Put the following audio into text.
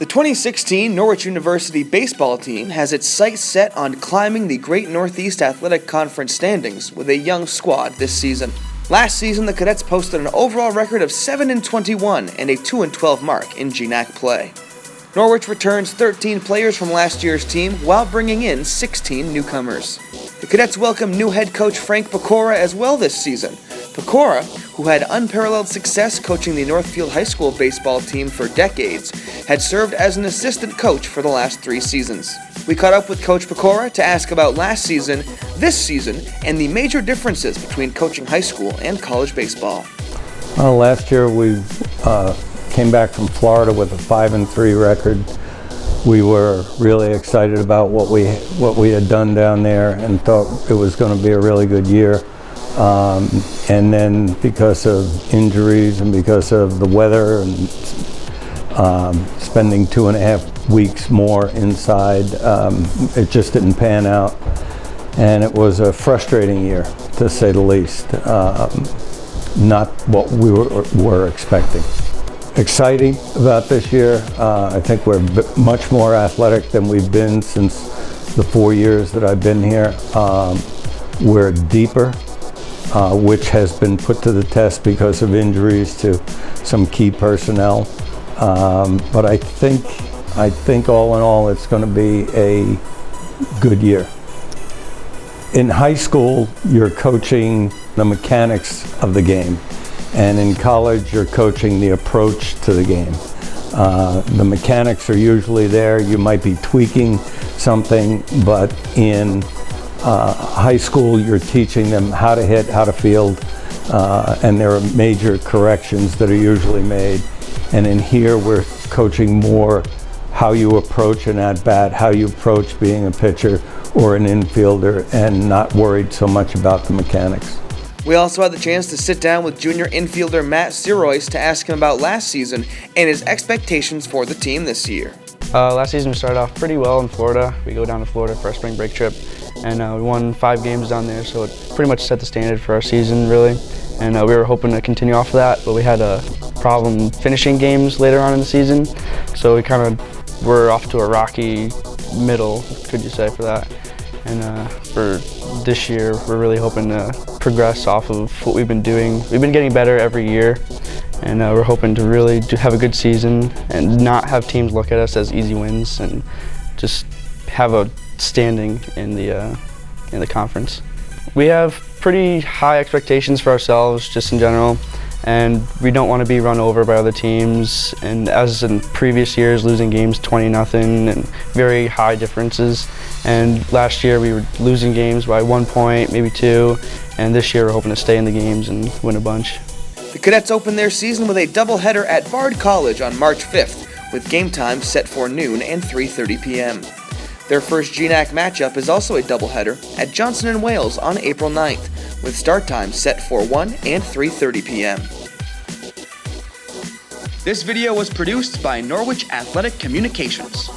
The 2016 Norwich University baseball team has its sights set on climbing the Great Northeast Athletic Conference standings with a young squad this season. Last season, the Cadets posted an overall record of 7-21 and a 2-12 mark in GNAC play. Norwich returns 13 players from last year's team while bringing in 16 newcomers. The Cadets welcome new head coach Frank Pecora as well this season. Pecora, who had unparalleled success coaching the Northfield High School baseball team for decades, had served as an assistant coach for the last 3 seasons. We caught up with Coach Pecora to ask about last season, this season, and the major differences between coaching high school and college baseball. Well, last year we came back from Florida with a 5-3 record. We were really excited about what we had done down there and thought it was going to be a really good year. And then because of injuries and because of the weather and spending 2.5 weeks more inside, it just didn't pan out. And it was a frustrating year, to say the least. Not what we were expecting. Exciting about this year. I think we're much more athletic than we've been since the 4 years that I've been here. We're deeper, which has been put to the test because of injuries to some key personnel. But I think all in all, it's going to be a good year. In high school, you're coaching the mechanics of the game. And in college, you're coaching the approach to the game. The mechanics are usually there. You might be tweaking something, but in high school, you're teaching them how to hit, how to field, and there are major corrections that are usually made. And in here, we're coaching more how you approach an at-bat, how you approach being a pitcher or an infielder, and not worried so much about the mechanics. We also had the chance to sit down with junior infielder Matt Sirois to ask him about last season and his expectations for the team this year. Last season we started off pretty well in Florida. We go down to Florida for our spring break trip, and we won 5 games down there, so it pretty much set the standard for our season, really. And we were hoping to continue off of that, but we had a problem finishing games later on in the season, so we kind of were off to a rocky middle, could you say, for that. And for this year, we're really hoping to progress off of what we've been doing. We've been getting better every year, and we're hoping to really have a good season and not have teams look at us as easy wins and just have a standing in the conference. We have pretty high expectations for ourselves just in general, and we don't want to be run over by other teams, and as in previous years, losing games 20-0 and very high differences. And last year we were losing games by 1 point, maybe 2, and this year we're hoping to stay in the games and win a bunch. The Cadets open their season with a doubleheader at Bard College on March 5th, with game times set for noon and 3:30 p.m. Their first GNAC matchup is also a doubleheader at Johnson & Wales on April 9th, with start times set for 1 and 3:30 p.m. This video was produced by Norwich Athletic Communications.